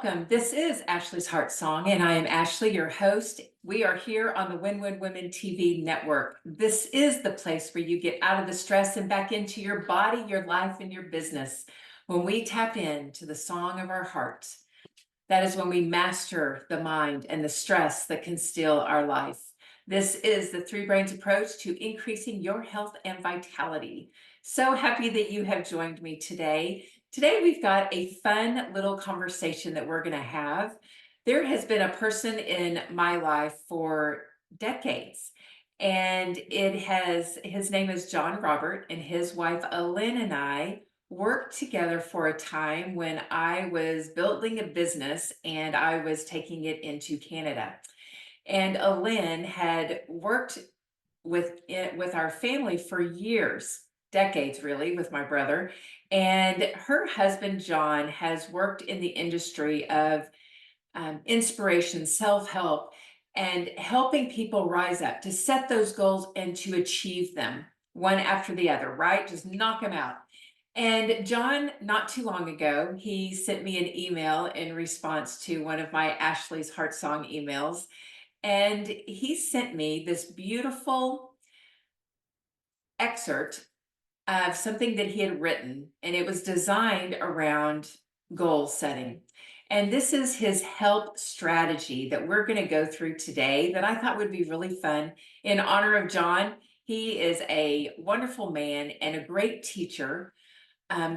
welcome. This is Ashley's Heart Song, and I am Ashley, your host. We are here on the Win-Win Women TV network. This is the place where you get out of the stress and back into your body, your life, and your business. When we tap into the song of our heart, that is when we master the mind and the stress that can steal our life. This is the Three Brains approach to increasing your health and vitality. So happy that you have joined me today. Today, we've got a fun little conversation that we're going to have. There has been a person in my life for decades, and his name is John Robert, and his wife, Lynn, and I worked together for a time when I was building a business and I was taking it into Canada. And Lynn had worked with our family for years, decades really, with my brother. And her husband, John, has worked in the industry of inspiration, self-help, and helping people rise up to set those goals and to achieve them one after the other, right? Just knock them out. And John, not too long ago, he sent me an email in response to one of my Ashley's Heart Song emails. And he sent me this beautiful excerpt of something that he had written, and it was designed around goal setting. And this is his HELP strategy that we're going to go through today that I thought would be really fun in honor of John. He is a wonderful man and a great teacher,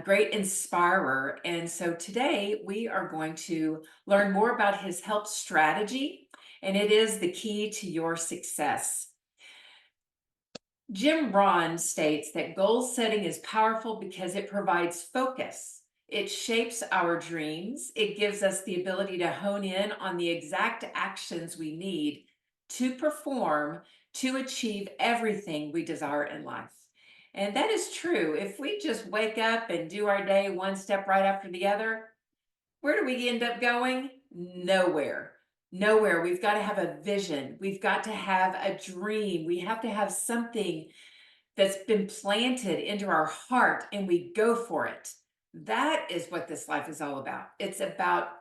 great inspirer. And so today we are going to learn more about his HELP strategy, and it is the key to your success. Jim Rohn states that goal setting is powerful because it provides focus. It shapes our dreams. It gives us the ability to hone in on the exact actions we need to perform to achieve everything we desire in life. And that is true. If we just wake up and do our day one step right after the other, where do we end up going? Nowhere. Nowhere. We've got to have a vision. We've got to have a dream. We have to have something that's been planted into our heart and we go for it. That is what this life is all about. It's about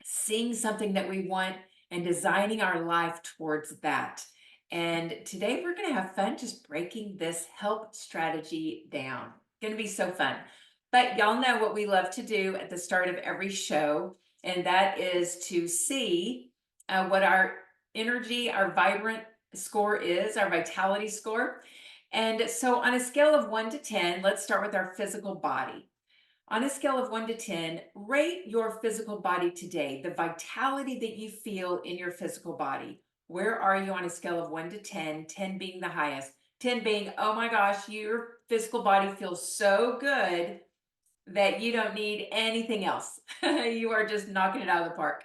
seeing something that we want and designing our life towards that. And today we're going to have fun just breaking this HELP strategy down. Going to be so fun. But y'all know what we love to do at the start of every show, and that is to see what our energy, our vibrant score is, our vitality score. And so on a scale of 1 to 10, let's start with our physical body. On a scale of 1 to 10, rate your physical body today, the vitality that you feel in your physical body. Where are you on a scale of 1 to 10, 10 being the highest, 10 being, oh my gosh, your physical body feels so good that you don't need anything else. You are just knocking it out of the park.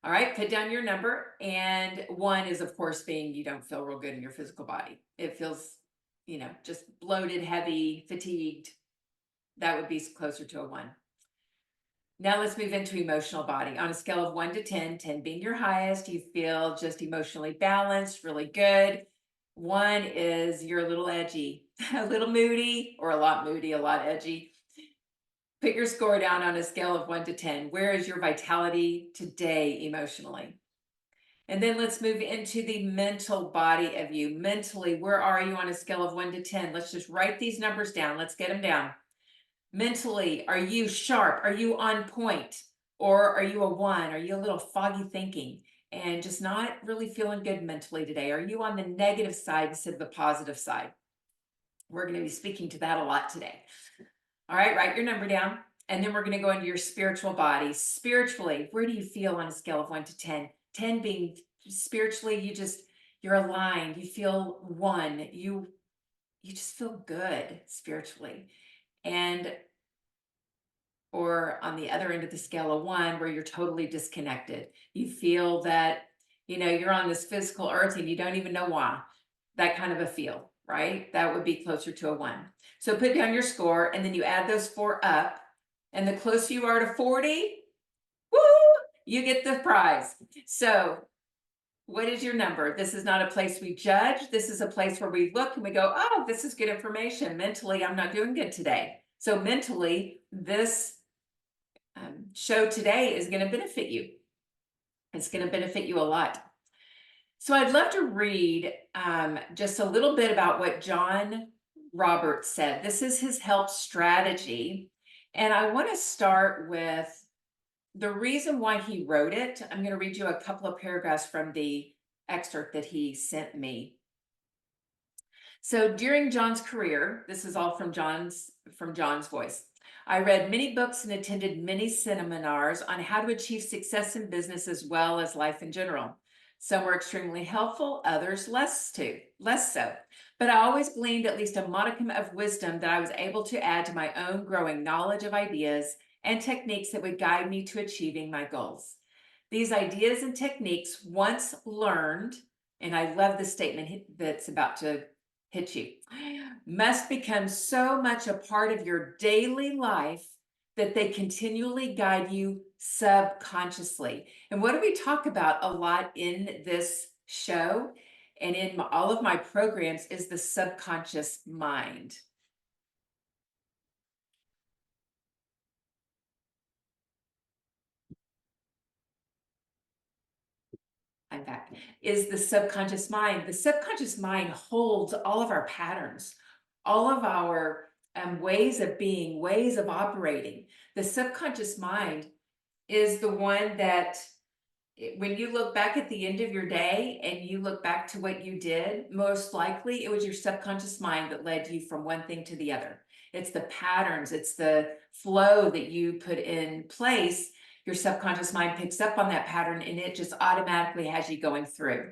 All right, put down your number. And 1 is, of course, being you don't feel real good in your physical body. It feels, just bloated, heavy, fatigued. That would be closer to a 1. Now let's move into emotional body. On a scale of 1 to 10, 10 being your highest, you feel just emotionally balanced, really good. 1 is you're a little edgy, a little moody, or a lot moody, a lot edgy. Put your score down on a scale of 1 to 10. Where is your vitality today emotionally? And then let's move into the mental body of you. Mentally, where are you on a scale of 1 to 10? Let's just write these numbers down. Let's get them down. Mentally, are you sharp? Are you on point? Or are you a 1? Are you a little foggy thinking and just not really feeling good mentally today? Are you on the negative side instead of the positive side? We're going to be speaking to that a lot today. All right, write your number down. And then we're going to go into your spiritual body. Spiritually, where do you feel on a scale of 1 to 10? 10 being spiritually, you're aligned. You feel 1. You just feel good spiritually. And or on the other end of the scale of 1, where you're totally disconnected. You feel that, you're on this physical earth and you don't even know why. That kind of a feel, right? That would be closer to a 1. So put down your score and then you add those 4 up. And the closer you are to 40, woo, you get the prize. So what is your number? This is not a place we judge. This is a place where we look and we go, oh, this is good information. Mentally, I'm not doing good today. So mentally, this show today is going to benefit you. It's going to benefit you a lot. So I'd love to read just a little bit about what John Roberts said. This is his H.E.L.P strategy. And I want to start with the reason why he wrote it. I'm going to read you a couple of paragraphs from the excerpt that he sent me. So during John's career, this is all from John's voice. I read many books and attended many seminars on how to achieve success in business as well as life in general. Some were extremely helpful, others less so. But I always gleaned at least a modicum of wisdom that I was able to add to my own growing knowledge of ideas and techniques that would guide me to achieving my goals. These ideas and techniques, once learned, and I love the statement that's about to hit you, must become so much a part of your daily life that they continually guide you subconsciously. And what do we talk about a lot in this show and in all of my programs is the subconscious mind. I'm back. Is the subconscious mind. The subconscious mind holds all of our patterns, all of our ways of being, ways of operating. The subconscious mind is the one that when you look back at the end of your day and you look back to what you did, most likely it was your subconscious mind that led you from one thing to the other. It's the patterns, it's the flow that you put in place. Your subconscious mind picks up on that pattern and it just automatically has you going through.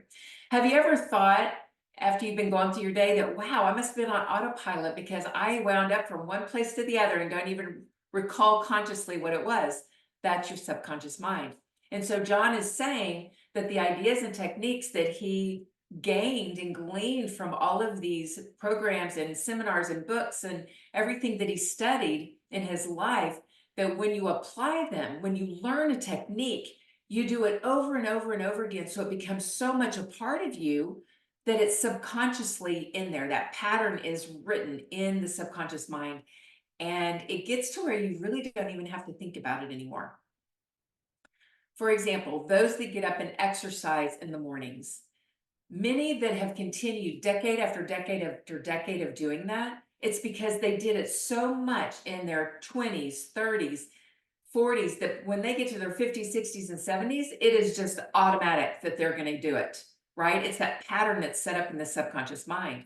Have you ever thought, after you've been going through your day, that, wow, I must have been on autopilot because I wound up from one place to the other and don't even recall consciously what it was? That's your subconscious mind. And so John is saying that the ideas and techniques that he gained and gleaned from all of these programs and seminars and books and everything that he studied in his life, that when you apply them, when you learn a technique, you do it over and over and over again. So it becomes so much a part of you that it's subconsciously in there. That pattern is written in the subconscious mind. And it gets to where you really don't even have to think about it anymore. For example, those that get up and exercise in the mornings, many that have continued decade after decade after decade of doing that, it's because they did it so much in their 20s, 30s, 40s that when they get to their 50s, 60s, and 70s, it is just automatic that they're going to do it, right? It's that pattern that's set up in the subconscious mind.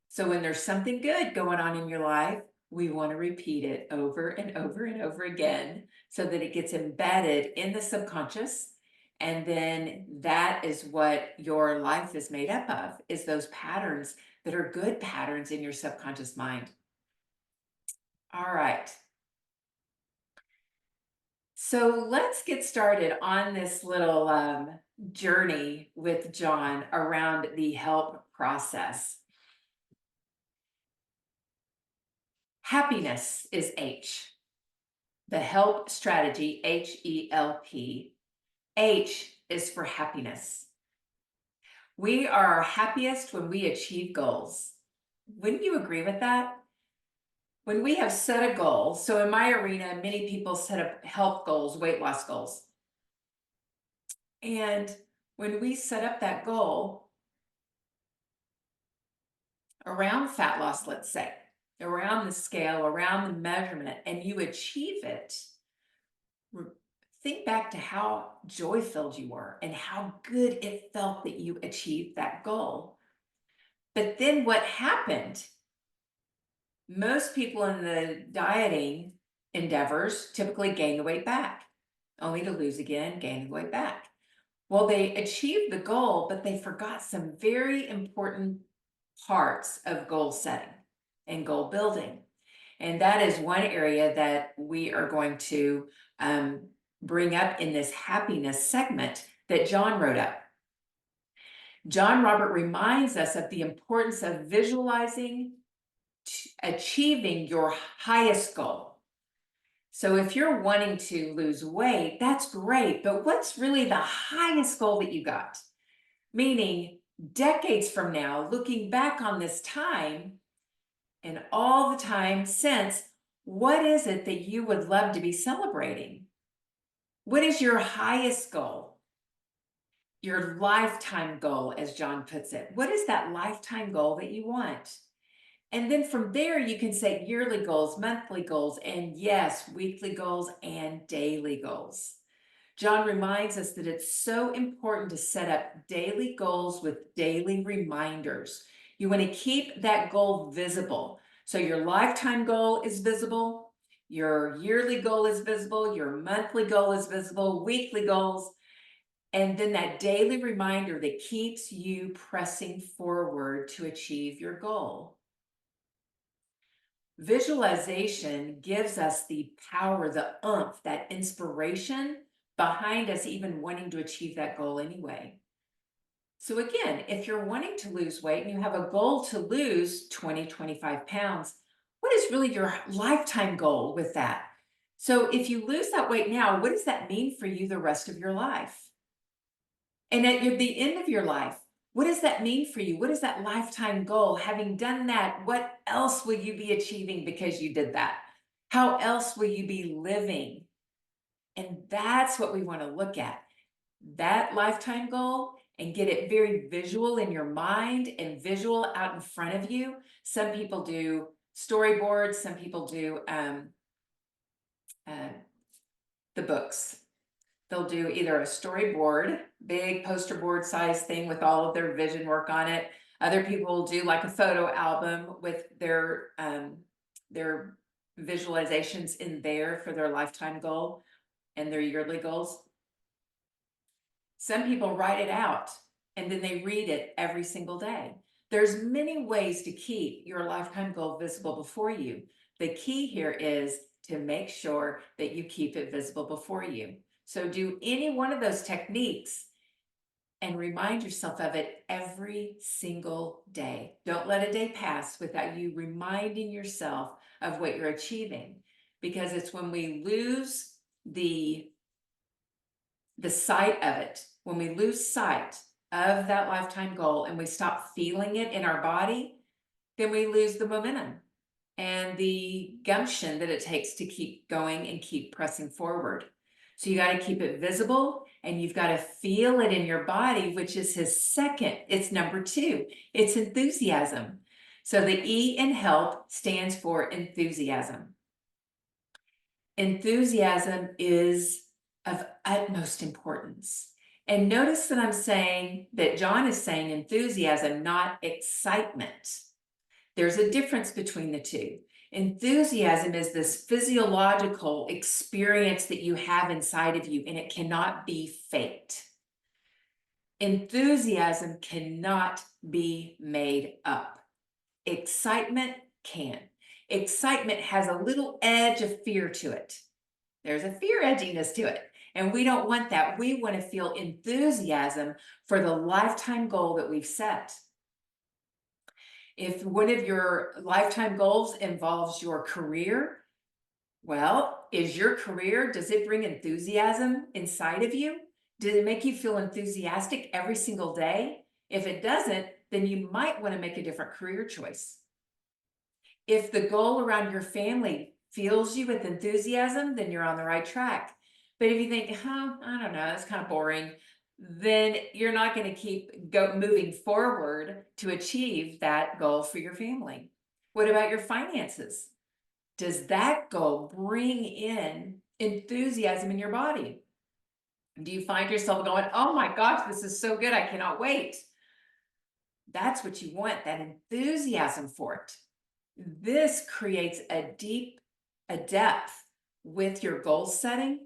So when there's something good going on in your life, we want to repeat it over and over and over again so that it gets embedded in the subconscious. And then that is what your life is made up of, is those patterns that are good patterns in your subconscious mind. All right. So let's get started on this little journey with John around the H.E.L.P process. Happiness is H. The H.E.L.P strategy, H.E.L.P. H is for happiness. We are happiest when we achieve goals. Wouldn't you agree with that? When we have set a goal, so in my arena, many people set up health goals, weight loss goals. And when we set up that goal around fat loss, let's say, around the scale, around the measurement, and you achieve it, think back to how joy-filled you were and how good it felt that you achieved that goal. But then what happened? Most people in the dieting endeavors typically gain the weight back, only to lose again, gain the weight back. Well, they achieved the goal, but they forgot some very important parts of goal setting and goal building. And that is one area that we are going to bring up in this happiness segment that John wrote up. John Robert reminds us of the importance of visualizing achieving your highest goal. So if you're wanting to lose weight, that's great, but what's really the highest goal that you got? Meaning decades from now, looking back on this time and all the time since, What is it that you would love to be celebrating? What is your highest goal? Your lifetime goal, as John puts it. What is that lifetime goal that you want? And then from there, you can set yearly goals, monthly goals, and yes, weekly goals and daily goals. John reminds us that it's so important to set up daily goals with daily reminders. You want to keep that goal visible. So your lifetime goal is visible, your yearly goal is visible, your monthly goal is visible, weekly goals, and then that daily reminder that keeps you pressing forward to achieve your goal. Visualization gives us the power, the oomph, that inspiration behind us even wanting to achieve that goal anyway. So again, if you're wanting to lose weight and you have a goal to lose 20, 25 pounds, what is really your lifetime goal with that? So if you lose that weight now, what does that mean for you the rest of your life? And at the end of your life, what does that mean for you? What is that lifetime goal? Having done that, what else will you be achieving because you did that? How else will you be living? And that's what we want to look at. That lifetime goal and get it very visual in your mind and visual out in front of you. Some people do storyboards, some people do uh, the books. They'll do either a storyboard, big poster board size thing with all of their vision work on it. Other people will do like a photo album with their visualizations in there for their lifetime goal and their yearly goals. Some people write it out and then they read it every single day. There's many ways to keep your lifetime goal visible before you. The key here is to make sure that you keep it visible before you. So do any one of those techniques and remind yourself of it every single day. Don't let a day pass without you reminding yourself of what you're achieving, because it's when we lose the sight of it, when we lose sight of that lifetime goal and we stop feeling it in our body, then we lose the momentum and the gumption that it takes to keep going and keep pressing forward. So you got to keep it visible and you've got to feel it in your body, which is his second. It's number 2. It's enthusiasm. So the E in HELP stands for enthusiasm. Enthusiasm is of utmost importance. And notice that I'm saying that John is saying enthusiasm, not excitement. There's a difference between the two. Enthusiasm is this physiological experience that you have inside of you, and it cannot be faked. Enthusiasm cannot be made up. Excitement can. Excitement has a little edge of fear to it. There's a fear edginess to it. And we don't want that. We want to feel enthusiasm for the lifetime goal that we've set. If one of your lifetime goals involves your career, well, is your career, does it bring enthusiasm inside of you? Does it make you feel enthusiastic every single day? If it doesn't, then you might want to make a different career choice. If the goal around your family fills you with enthusiasm, then you're on the right track. But if you think, I don't know, it's kind of boring, then you're not going to keep moving forward to achieve that goal for your family. What about your finances? Does that goal bring in enthusiasm in your body? Do you find yourself going, oh my gosh, this is so good, I cannot wait? That's what you want, that enthusiasm for it. This creates a depth with your goal setting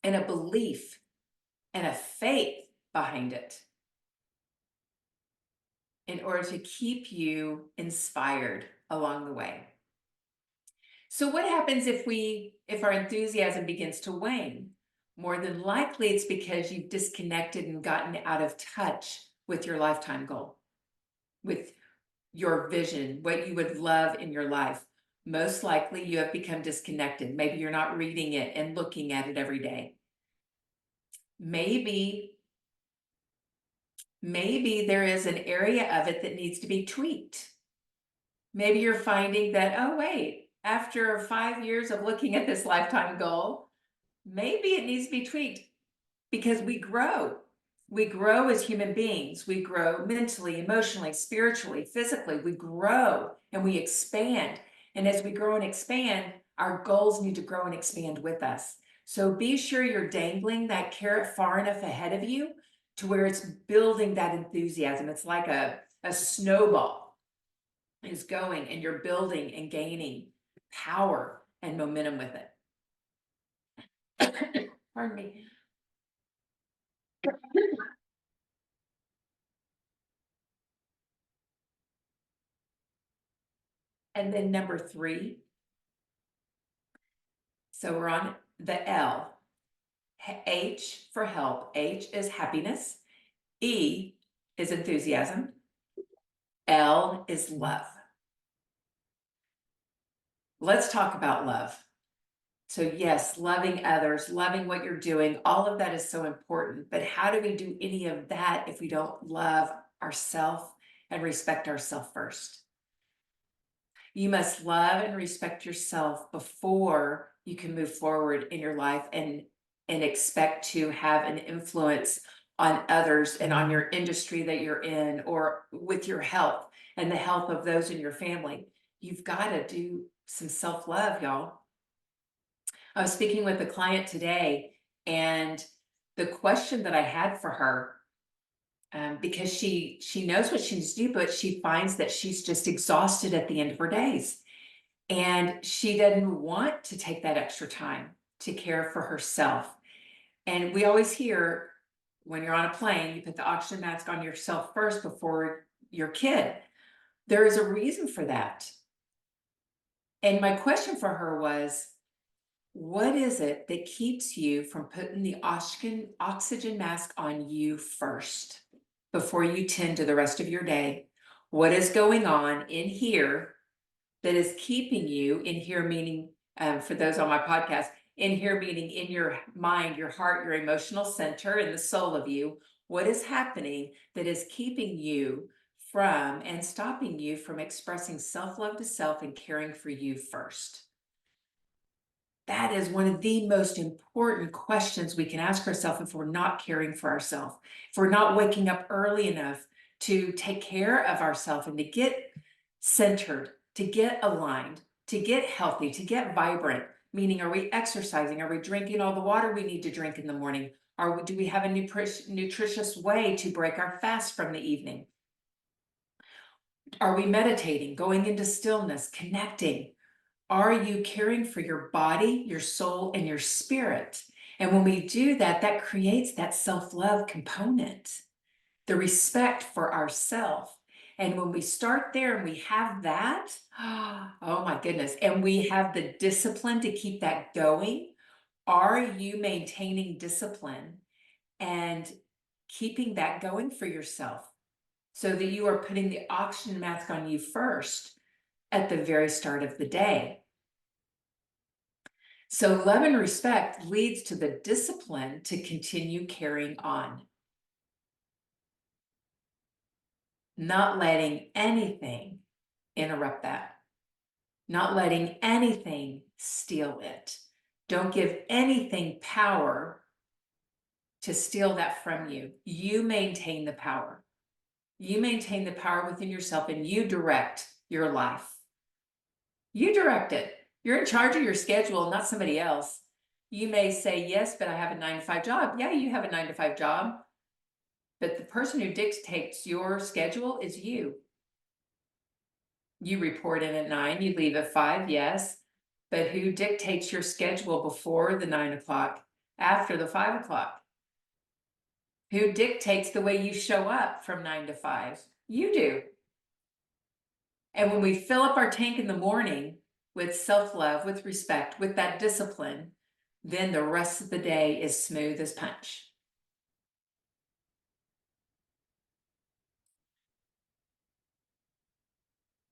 and a belief and a faith behind it in order to keep you inspired along the way. So what happens if our enthusiasm begins to wane? More than likely, it's because you've disconnected and gotten out of touch with your lifetime goal, with your vision, what you would love in your life. Most likely you have become disconnected. Maybe you're not reading it and looking at it every day. Maybe there is an area of it that needs to be tweaked. Maybe you're finding that, oh, wait, after 5 years of looking at this lifetime goal, maybe it needs to be tweaked because we grow. We grow as human beings. We grow mentally, emotionally, spiritually, physically. We grow and we expand. And as we grow and expand, our goals need to grow and expand with us. So be sure you're dangling that carrot far enough ahead of you to where it's building that enthusiasm. It's like a snowball is going and you're building and gaining power and momentum with it. Pardon me. And then number 3. So we're on the L. H for help. H is happiness. E is enthusiasm. L is love. Let's talk about love. So yes, loving others, loving what you're doing, all of that is so important. But how do we do any of that if we don't love ourselves and respect ourselves first? You must love and respect yourself before you can move forward in your life and expect to have an influence on others and on your industry that you're in, or with your health and the health of those in your family. You've got to do some self-love, y'all. I was speaking with a client today, and the question that I had for her, because she knows what she needs to do, but she finds that she's just exhausted at the end of her days. And she doesn't want to take that extra time to care for herself. And we always hear, when you're on a plane, you put the oxygen mask on yourself first before your kid. There is a reason for that. And my question for her was, what is it that keeps you from putting the oxygen mask on you first before you tend to the rest of your day? What is going on in here that is keeping you in here, meaning for those on my podcast, in here meaning in your mind, your heart, your emotional center, and the soul of you? What is happening that is keeping you from and stopping you from expressing self-love to self and caring for you first? That is one of the most important questions we can ask ourselves if we're not caring for ourselves, if we're not waking up early enough to take care of ourselves and to get centered, to get aligned, to get healthy, to get vibrant. Meaning, are we exercising? Are we drinking all the water we need to drink in the morning? Do we have a nutritious way to break our fast from the evening? Are we meditating, going into stillness, connecting? Are you caring for your body, your soul, and your spirit? And when we do that, that creates that self-love component, the respect for ourselves. And when we start there and we have that, oh my goodness, and we have the discipline to keep that going, are you maintaining discipline and keeping that going for yourself so that you are putting the oxygen mask on you first at the very start of the day? So love and respect leads to the discipline to continue carrying on. Not letting anything interrupt that. Not letting anything steal it. Don't give anything power to steal that from you. You maintain the power. You maintain the power within yourself, and you direct your life. You direct it. You're in charge of your schedule, not somebody else. You may say, yes, but I have a 9-to-5 job. Yeah, you have a 9-to-5 job. But the person who dictates your schedule is you. You report in at 9, you leave at 5, yes. But who dictates your schedule before the 9 o'clock, after the 5 o'clock? Who dictates the way you show up from 9 to 5? You do. And when we fill up our tank in the morning with self-love, with respect, with that discipline, then the rest of the day is smooth as punch.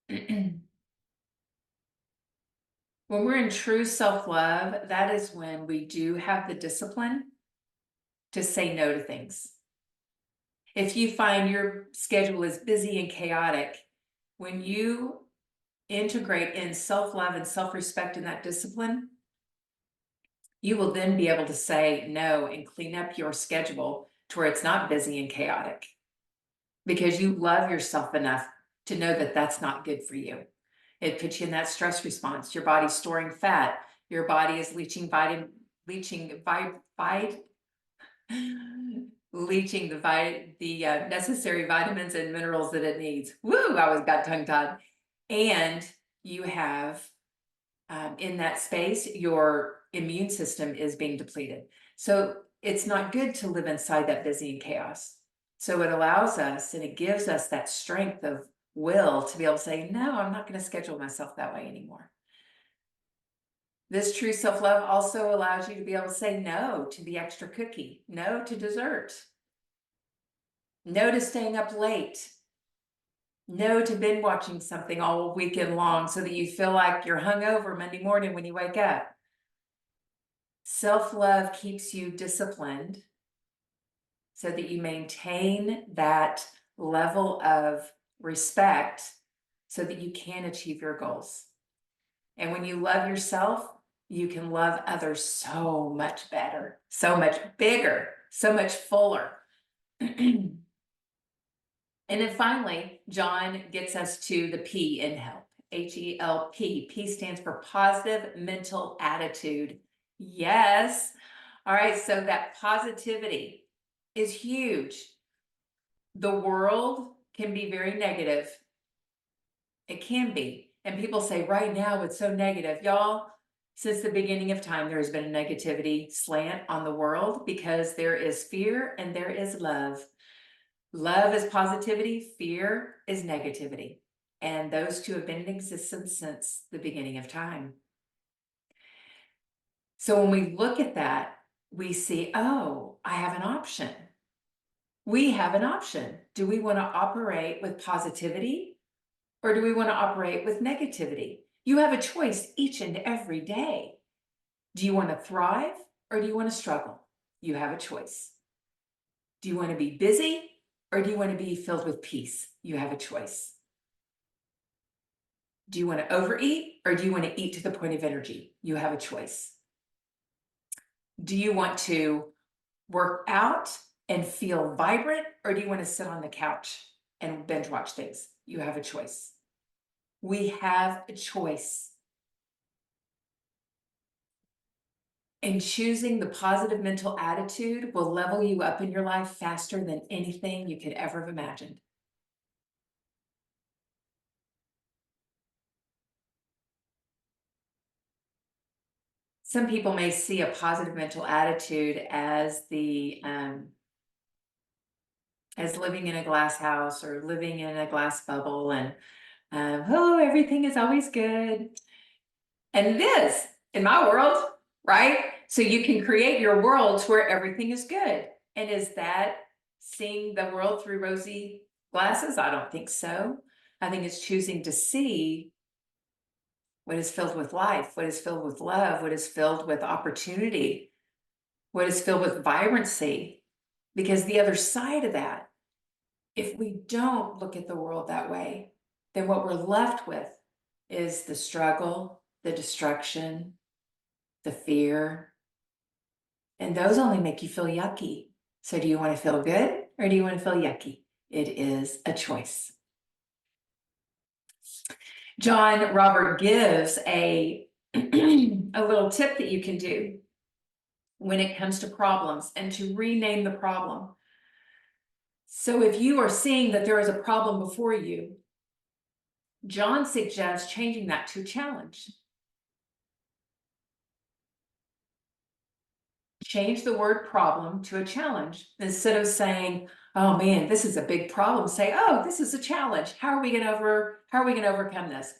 When we're in true self-love, that is when we do have the discipline to say no to things. If you find your schedule is busy and chaotic, when you integrate in self-love and self-respect in that discipline, you will then be able to say no and clean up your schedule to where it's not busy and chaotic, because you love yourself enough to know that that's not good for you. It puts you in that stress response. Your body's storing fat. Your body is leaching the necessary vitamins and minerals that it needs. Woo! I was got tongue-tied. And you have in that space, your immune system is being depleted. So it's not good to live inside that busy and chaos. So it allows us and it gives us that strength of will to be able to say, no, I'm not going to schedule myself that way anymore. This true self-love also allows you to be able to say no to the extra cookie, no to dessert, no to staying up late, no to binge watching something all weekend long so that you feel like you're hungover Monday morning when you wake up. Self-love keeps you disciplined so that you maintain that level of respect so that you can achieve your goals. And when you love yourself, you can love others so much better, so much bigger, so much fuller. And then finally, John gets us to the P in HELP, H-E-L-P. P stands for positive mental attitude. Yes. All right, so that positivity is huge. The world can be very negative. It can be. And people say right now it's so negative. Y'all, since the beginning of time, there has been a negativity slant on the world because there is fear and there is love. Love is positivity, fear is negativity. And those two have been in existence since the beginning of time. So when we look at that, we see, oh, I have an option. We have an option. Do we want to operate with positivity or do we want to operate with negativity? You have a choice each and every day. Do you want to thrive or do you want to struggle? You have a choice. Do you want to be busy or do you want to be filled with peace? You have a choice. Do you want to overeat or do you want to eat to the point of energy? You have a choice. Do you want to work out and feel vibrant or do you want to sit on the couch and binge watch things? You have a choice. We have a choice. And choosing the positive mental attitude will level you up in your life faster than anything you could ever have imagined. Some people may see a positive mental attitude as as living in a glass house or living in a glass bubble and oh, everything is always good. And it is in my world, right? So you can create your worlds where everything is good. And is that seeing the world through rosy glasses? I don't think so. I think it's choosing to see what is filled with life, what is filled with love, what is filled with opportunity, what is filled with vibrancy. Because the other side of that, if we don't look at the world that way, then what we're left with is the struggle, the destruction, the fear. And those only make you feel yucky. So do you want to feel good or do you want to feel yucky? It is a choice. John Robert gives a little tip that you can do when it comes to problems and to rename the problem. So if you are seeing that there is a problem before you, John suggests changing that to challenge. Change the word problem to a challenge. Instead of saying, oh man, this is a big problem, say, oh, this is a challenge. How are we going to overcome this?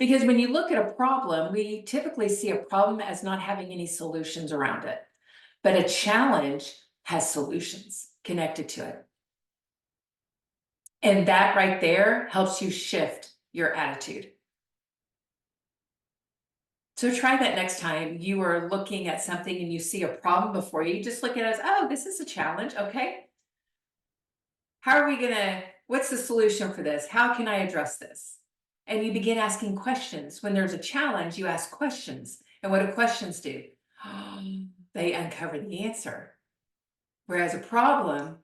Because when you look at a problem, we typically see a problem as not having any solutions around it. But a challenge has solutions connected to it. And that right there helps you shift your attitude. So try that next time you are looking at something and you see a problem before you. Just look at it as, oh, this is a challenge. Okay. What's the solution for this? How can I address this? And you begin asking questions. When there's a challenge, you ask questions. And what do questions do? They uncover the answer. Whereas a problem,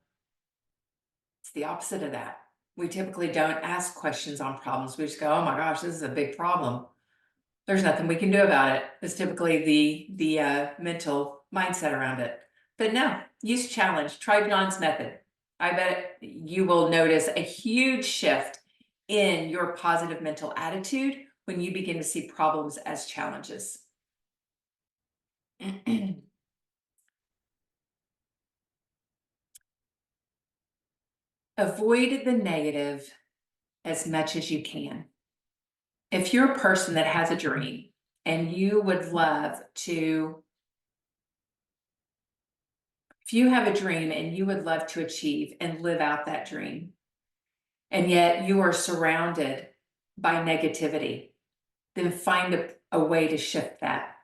it's the opposite of that. We typically don't ask questions on problems. We just go, oh my gosh, this is a big problem. There's nothing we can do about it. It's typically the mental mindset around it. But no, use challenge. Try John's method. I bet you will notice a huge shift in your positive mental attitude when you begin to see problems as challenges. Avoid the negative as much as you can. If you're a person that has a dream and you would love to, if you have a dream and you would love to achieve and live out that dream, and yet you are surrounded by negativity, then find a way to shift that.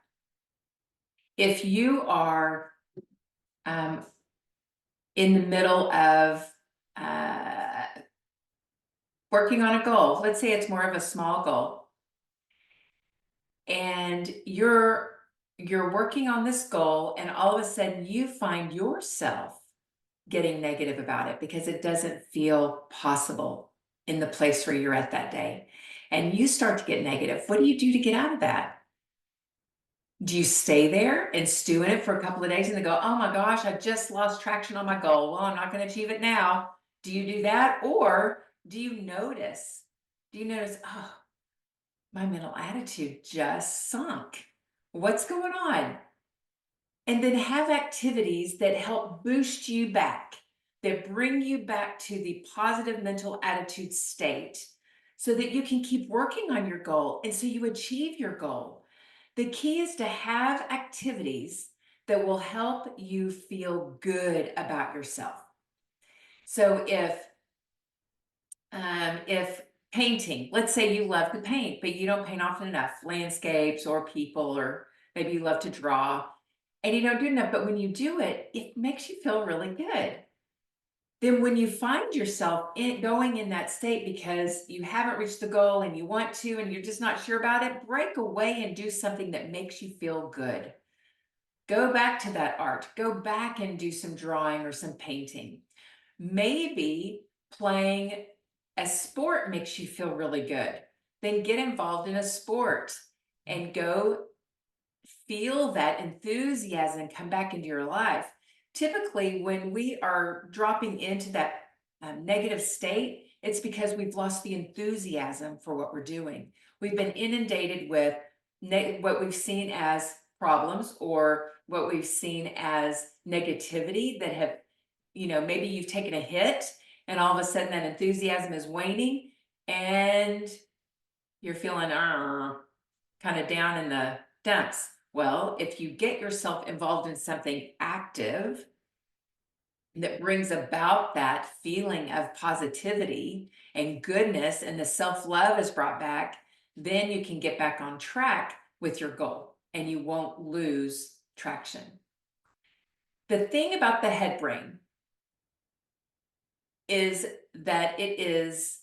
If you are in the middle of working on a goal, let's say it's more of a small goal, and you're working on this goal, and all of a sudden you find yourself getting negative about it because it doesn't feel possible in the place where you're at that day, and you start to get negative. What do you do to get out of that? Do you stay there and stew in it for a couple of days and then go, oh my gosh, I just lost traction on my goal. Well, I'm not going to achieve it now. Do you do that? Or do you notice? Oh, my mental attitude just sunk. What's going on? And then have activities that help boost you back, that bring you back to the positive mental attitude state so that you can keep working on your goal and so you achieve your goal. The key is to have activities that will help you feel good about yourself. So if painting, let's say you love to paint, but you don't paint often enough, landscapes or people, or maybe you love to draw and you don't do enough, but when you do it, it makes you feel really good. Then when you find yourself going in that state because you haven't reached the goal and you want to, and you're just not sure about it, break away and do something that makes you feel good. Go back to that art. Go back and do some drawing or some painting. Maybe playing a sport makes you feel really good. Then get involved in a sport and go feel that enthusiasm come back into your life. Typically, when we are dropping into that negative state, it's because we've lost the enthusiasm for what we're doing. We've been inundated with what we've seen as problems or what we've seen as negativity that have, maybe you've taken a hit and all of a sudden that enthusiasm is waning and you're feeling kind of down in the dumps. Well, if you get yourself involved in something active that brings about that feeling of positivity and goodness and the self-love is brought back, then you can get back on track with your goal and you won't lose traction. The thing about the head brain is that it is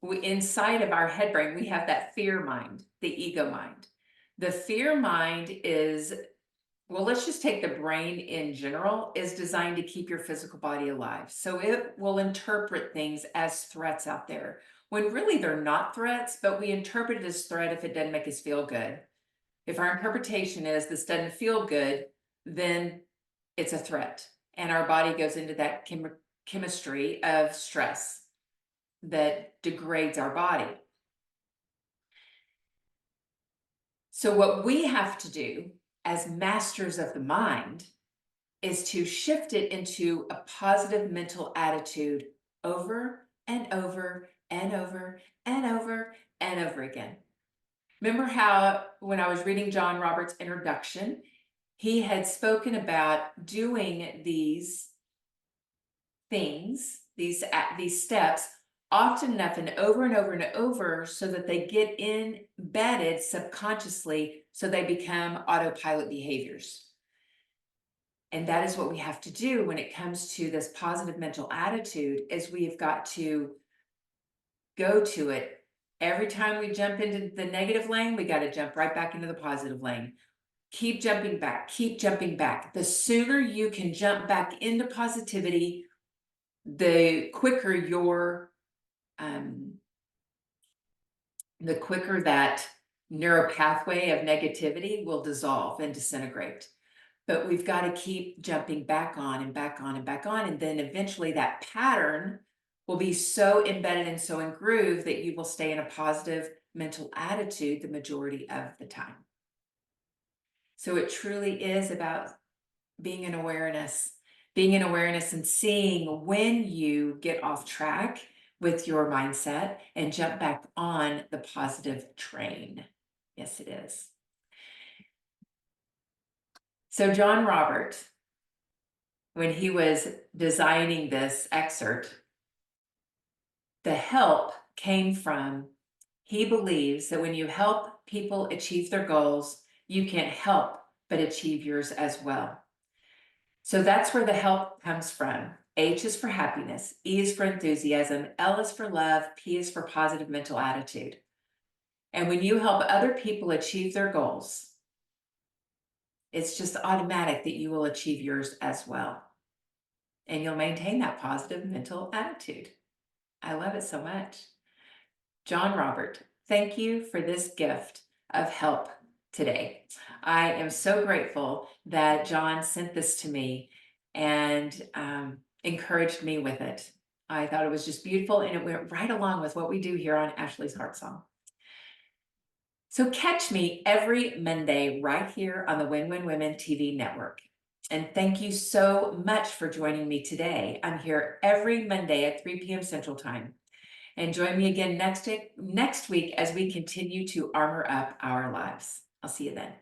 inside of our head brain, we have that fear mind, the ego mind. The fear mind is, well, let's just take the brain in general, is designed to keep your physical body alive. So it will interpret things as threats out there when really they're not threats, but we interpret it as threat if it doesn't make us feel good. If our interpretation is this doesn't feel good, then it's a threat. And our body goes into that chemistry of stress that degrades our body. So what we have to do as masters of the mind is to shift it into a positive mental attitude over and over and over and over and over again. Remember how when I was reading John Roberts' introduction, he had spoken about doing these things, these steps often enough and over and over so that they get embedded subconsciously so they become autopilot behaviors. And that is what we have to do when it comes to this positive mental attitude, is we've got to go to it Every time we jump into the negative lane, we got to jump right back into the positive lane. Keep jumping back, keep jumping back. The sooner you can jump back into positivity, the quicker that neural pathway of negativity will dissolve and disintegrate. But we've got to keep jumping back on and back on and back on. And then eventually that pattern will be so embedded and so in groove that you will stay in a positive mental attitude the majority of the time. So it truly is about being in awareness and seeing when you get off track with your mindset and jump back on the positive train. Yes, it is. So John Robert, when he was designing this excerpt, the help came from, he believes that when you help people achieve their goals, you can't help but achieve yours as well. So that's where the help comes from. H is for happiness, E is for enthusiasm, L is for love, P is for positive mental attitude. And when you help other people achieve their goals, it's just automatic that you will achieve yours as well. And you'll maintain that positive mental attitude. I love it so much. John Robert, thank you for this gift of help today. I am so grateful that John sent this to me and encouraged me with it. I thought it was just beautiful, and it went right along with what we do here on Ashley's Heart Song. So catch me every Monday right here on the Win Win Women TV network. And thank you so much for joining me today. I'm here every Monday at 3 p.m. Central Time. And join me again next week as we continue to armor up our lives. I'll see you then.